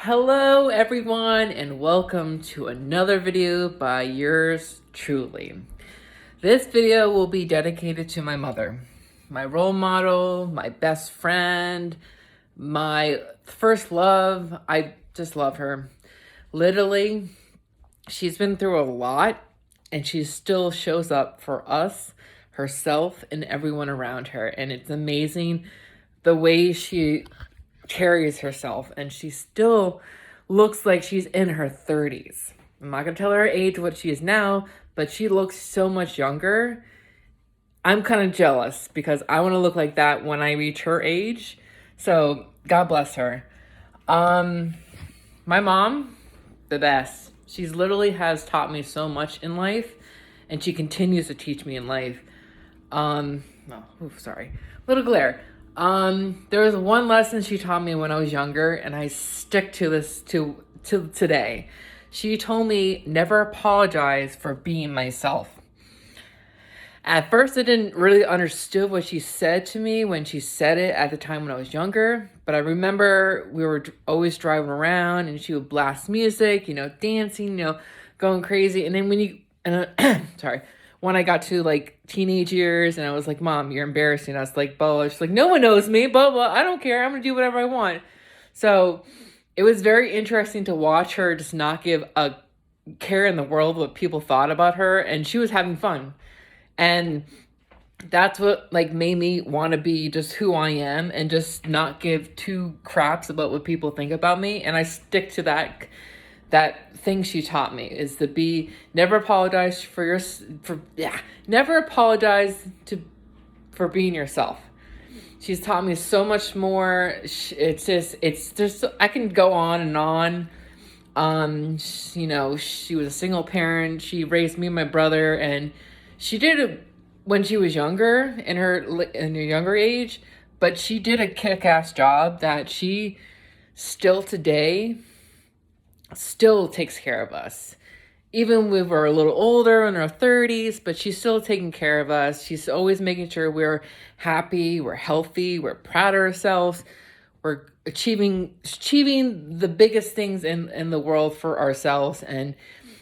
Hello everyone and welcome to another video by yours truly. This video will be dedicated to my mother, my role model, my best friend, my first love. I just love her. Literally, she's been through a lot and she still shows up for us, herself, and everyone around her. And it's amazing the way she carries herself, and she still looks like she's in her 30s. I'm not gonna tell her age what she is now, but she looks so much younger. I'm kind of jealous because I want to look like that when I reach her age. So God bless her. My mom, the best. She's literally has taught me so much in life, and she continues to teach me in life. Sorry, little glare. There was one lesson she taught me when I was younger, and I stick to this to today. She told me never apologize for being myself. At first, I didn't really understand what she said to me when she said it at the time when I was younger. But I remember we were always driving around, and she would blast music, dancing, going crazy. And then sorry, when I got to like teenage years, and I was like, "Mom, you're embarrassing us." Like, blah. She's like, "No one knows me, blah blah. I don't care. I'm gonna do whatever I want." So it was very interesting to watch her just not give a care in the world what people thought about her, and she was having fun. And that's what like made me want to be just who I am and just not give two craps about what people think about me. And I stick to that thing she taught me is to be never apologize never apologize for being yourself. She's taught me so much more. It's just I can go on and on. She was a single parent. She raised me and my brother, and she did it when she was younger, in her younger age, but she did a kick-ass job that she still today still takes care of us. Even when we're a little older in our 30s, but she's still taking care of us. She's always making sure we're happy, we're healthy, we're proud of ourselves, we're achieving the biggest things in the world for ourselves. And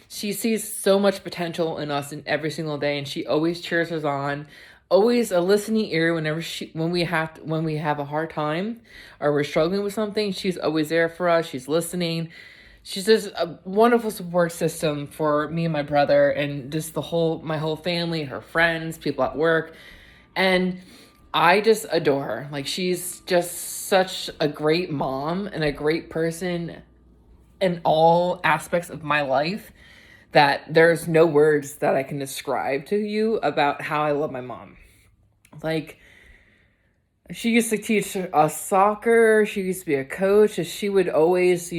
she sees so much potential in us in every single day, and she always cheers us on. Always a listening ear when we have a hard time or we're struggling with something. She's always there for us. She's listening. She's just a wonderful support system for me and my brother, and just my whole family, her friends, people at work. And I just adore her. Like, she's just such a great mom and a great person in all aspects of my life that there's no words that I can describe to you about how I love my mom. Like, she used to teach us soccer. She used to be a coach. And she would always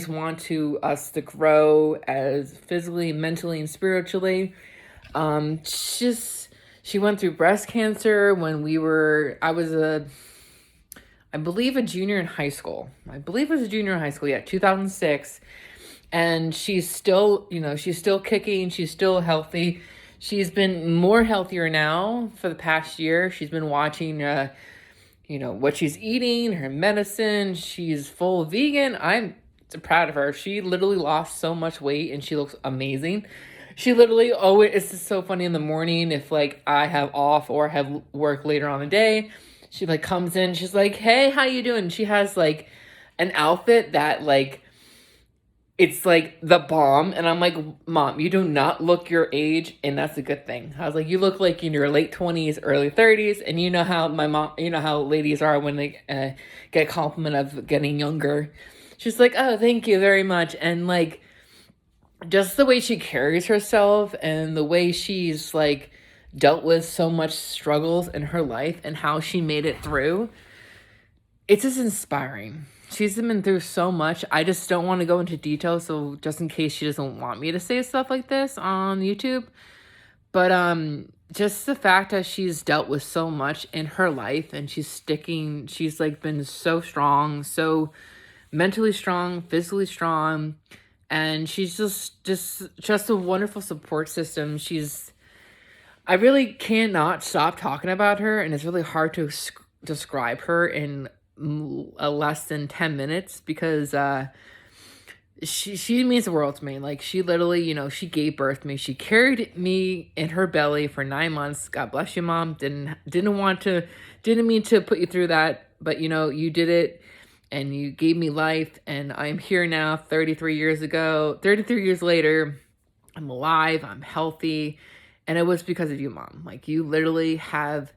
want us to grow as physically, mentally, and spiritually. She went through breast cancer when I was I believe a junior in high school. I believe it was a junior in high school. Yeah, 2006. And she's still kicking. She's still healthy. She's been more healthier now for the past year. She's been watching, what she's eating, her medicine. She's full vegan. I'm so proud of her. She literally lost so much weight and she looks amazing. She literally always, it's just so funny in the morning if like I have off or have work later on the day, she like comes in, she's like, "Hey, how you doing?" She has like an outfit that like, it's like the bomb. And I'm like, "Mom, you do not look your age, and that's a good thing." I was like, "You look like in your late 20s, early 30s. And you know how how ladies are when they get a compliment of getting younger." She's like, "Oh, thank you very much." And like, just the way she carries herself and the way she's like dealt with so much struggles in her life and how she made it through, it's just inspiring. She's been through so much. I just don't want to go into detail, so just in case she doesn't want me to say stuff like this on YouTube. But just the fact that she's dealt with so much in her life and she's like been so strong, so mentally strong, physically strong, and she's just a wonderful support system. I really cannot stop talking about her, and it's really hard to describe her in less than 10 minutes because she means the world to me. Like, she literally, she gave birth to me. She carried me in her belly for 9 months. God bless you, Mom. Didn't mean to put you through that, but you did it, and you gave me life, and I'm here now 33 years later. I'm alive, I'm healthy, and it was because of you, Mom. Like, you literally have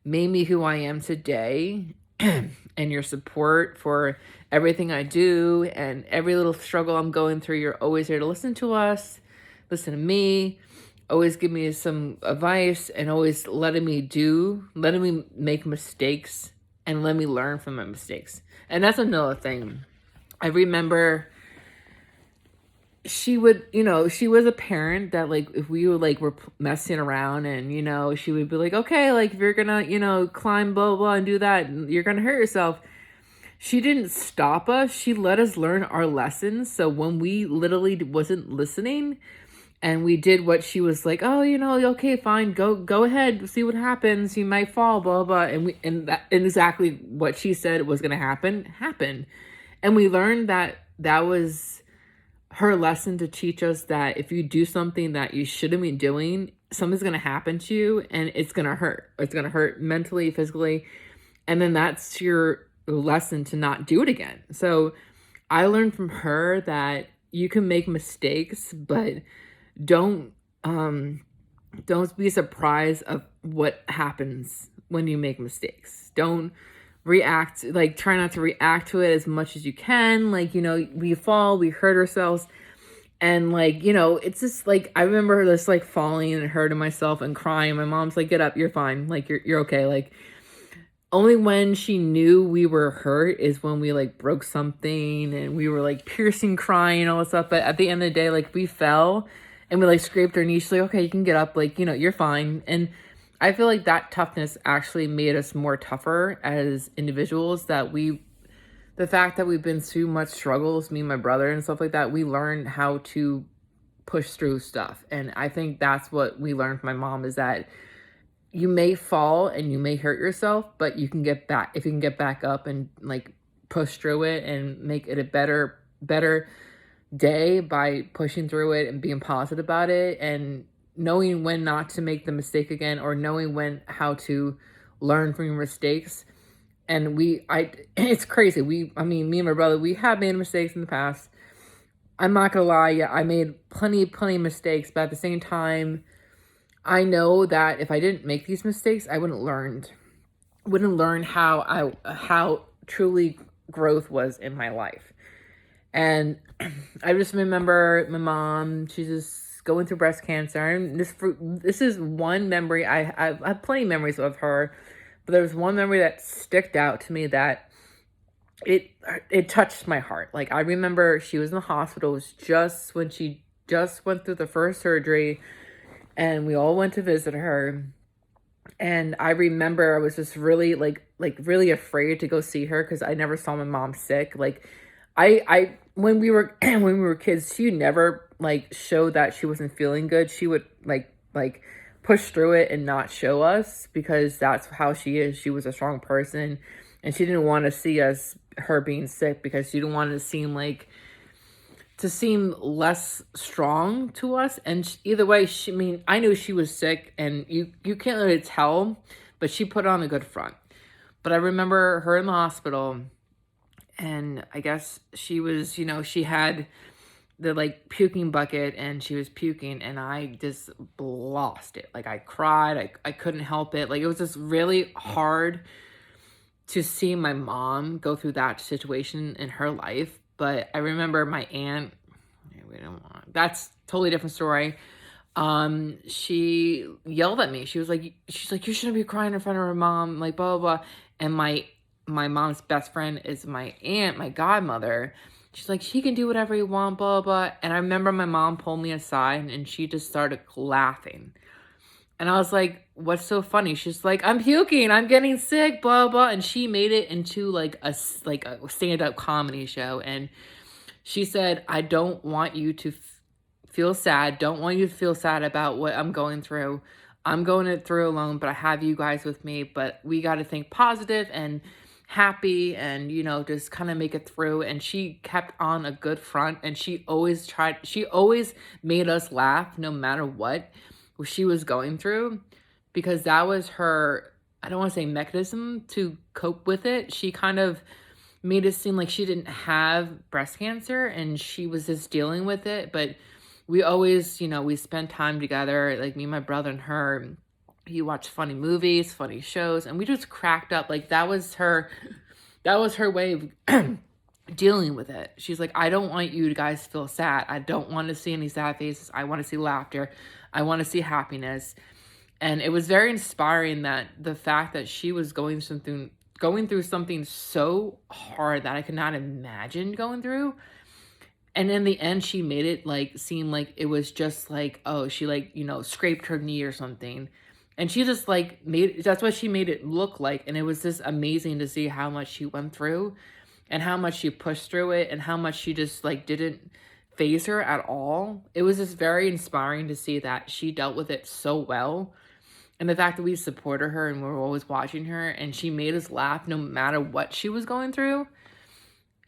made me who I am today, and your support for everything I do and every little struggle I'm going through. You're always there to listen to us, listen to me, always give me some advice, and always letting me make mistakes and let me learn from my mistakes. And that's another thing. I remember she was a parent that, like, if we were messing around, and she would be like, okay, like, if you're gonna climb blah blah and do that, you're gonna hurt yourself. She didn't stop us. She let us learn our lessons. So when we literally wasn't listening, and we did what she was like, oh, okay, fine, go ahead, see what happens, you might fall, blah blah, and exactly what she said was gonna happened. And we learned that was her lesson to teach us that if you do something that you shouldn't be doing, something's going to happen to you, and it's going to hurt. It's going to hurt mentally, physically. And then that's your lesson to not do it again. So I learned from her that you can make mistakes, but don't be surprised of what happens when you make mistakes. Don't react, like, try not to react to it as much as you can. Like, we fall, we hurt ourselves, and it's just like, I remember just like falling and hurting myself and crying. My mom's like, get up, you're fine, like, you're okay. Like, only when she knew we were hurt is when we like broke something, and we were like piercing, crying, and all that stuff. But at the end of the day, like, we fell and we like scraped our knees. She's like, okay, you can get up, like, you're fine. And I feel like that toughness actually made us more tougher as individuals. The fact that we've been through much struggles, me and my brother and stuff like that, we learned how to push through stuff. And I think that's what we learned from my mom, is that you may fall and you may hurt yourself, but you can get back. If you can get back up and like push through it and make it a better day by pushing through it and being positive about it, and knowing when not to make the mistake again, or knowing how to learn from your mistakes. And it's crazy. Me and my brother, we have made mistakes in the past. I'm not gonna lie, yeah, I made plenty of mistakes, but at the same time, I know that if I didn't make these mistakes, I wouldn't learn how truly growth was in my life. And I just remember my mom, she's just going through breast cancer. And this is one memory. I have plenty of memories of her, but there was one memory that stuck out to me that it touched my heart. Like, I remember she was in the hospital. It was just when she just went through the first surgery, and we all went to visit her. And I remember I was just really really afraid to go see her, because I never saw my mom sick. Like, I when we were when we were kids, she never like showed that she wasn't feeling good. She would like push through it and not show us, because that's how she is. She was a strong person, and she didn't want to see her being sick, because she didn't want to seem less strong to us. And either way, I knew she was sick, and you can't really tell, but she put on a good front. But I remember her in the hospital, and I guess she was, she had the like puking bucket, and she was puking, and I just lost it. Like, I cried. I couldn't help it. Like, it was just really hard to see my mom go through that situation in her life. But I remember my aunt, that's totally different story. She yelled at me. She's like, you shouldn't be crying in front of her mom, like, blah, blah, blah. And my mom's best friend is my aunt, my godmother. She's like, she can do whatever you want, blah, blah. And I remember my mom pulled me aside, and she just started laughing. And I was like, what's so funny? She's like, I'm puking, I'm getting sick, blah, blah. And she made it into like a stand-up comedy show. And she said, I don't want you to feel sad. Don't want you to feel sad about what I'm going through. I'm going it through alone, but I have you guys with me. But we got to think positive, and happy and, you know, just kind of make it through. And she kept on a good front, and she always made us laugh no matter what she was going through, because that was her, I don't want to say mechanism to cope with it. She kind of made it seem like she didn't have breast cancer and she was just dealing with it. But we always, you know, we spent time together, like me, my brother, and her. You watch funny movies, funny shows, and we just cracked up. Like that was her way of dealing with it. She's like, I don't want you guys to feel sad. I don't want to see any sad faces. I want to see laughter. I want to see happiness. And it was very inspiring that the fact that she was going through something so hard that I could not imagine going through. And in the end, she made it like seem like it was just like, oh, she like, you know, scraped her knee or something. And she just like that's what she made it look like. And it was just amazing to see how much she went through and how much she pushed through it and how much she just like didn't phase her at all. It was just very inspiring to see that she dealt with it so well. And the fact that we supported her and we were always watching her and she made us laugh no matter what she was going through,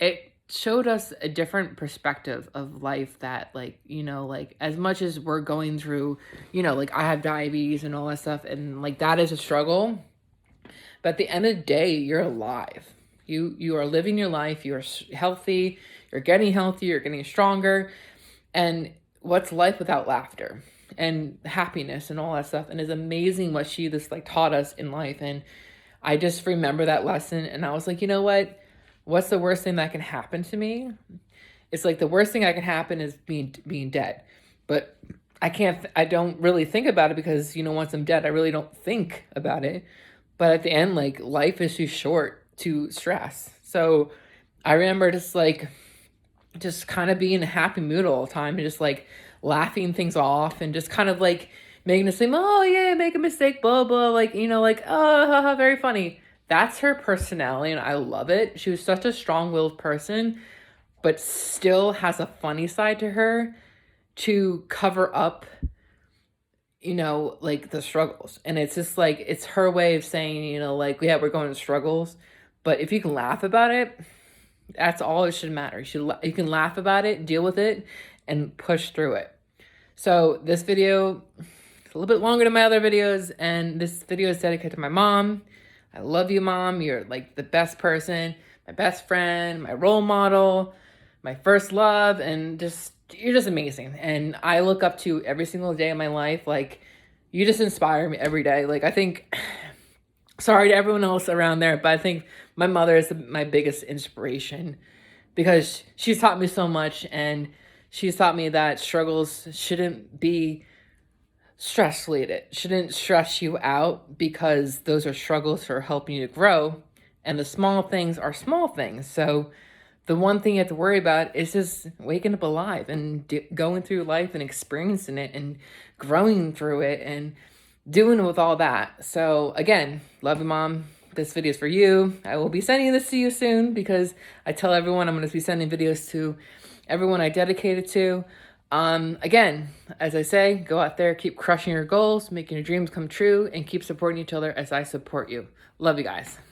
it showed us a different perspective of life that, like, you know, like as much as we're going through, you know, like I have diabetes and all that stuff, and like that is a struggle. But at the end of the day, you're alive. You are living your life. You're healthy. You're getting healthy. You're getting stronger. And what's life without laughter and happiness and all that stuff? And it's amazing what she just like taught us in life. And I just remember that lesson, and I was like, you know what? What's the worst thing that can happen to me? It's like the worst thing that can happen is being dead. But I don't really think about it because, you know, once I'm dead, I really don't think about it. But at the end, like life is too short to stress. So I remember just kind of being in a happy mood all the time and just like laughing things off and just kind of like making it seem, oh yeah, make a mistake, blah, blah, like, you know, like, oh, haha, very funny. That's her personality and I love it. She was such a strong-willed person, but still has a funny side to her to cover up, you know, like the struggles. And it's just like, it's her way of saying, you know, like, yeah, we're going to struggles, but if you can laugh about it, that's all it should matter. You can laugh about it, deal with it, and push through it. So this video is a little bit longer than my other videos, and this video is dedicated to my mom. I love you, Mom. You're like the best person, my best friend, my role model, my first love, and just you're just amazing. And I look up to you every single day of my life. Like, you just inspire me every day. Like, I think, sorry to everyone else around there, but I think my mother is my biggest inspiration because she's taught me so much, and she's taught me that struggles shouldn't be stress related, shouldn't stress you out, because those are struggles for helping you to grow. And the small things are small things. So the one thing you have to worry about is just waking up alive and going through life and experiencing it and growing through it and doing with all that. So again, love you, Mom. This video is for you. I will be sending this to you soon because I tell everyone I'm going to be sending videos to everyone I dedicate it to. Again, as I say, go out there, keep crushing your goals, making your dreams come true, and keep supporting each other as I support you. Love you guys.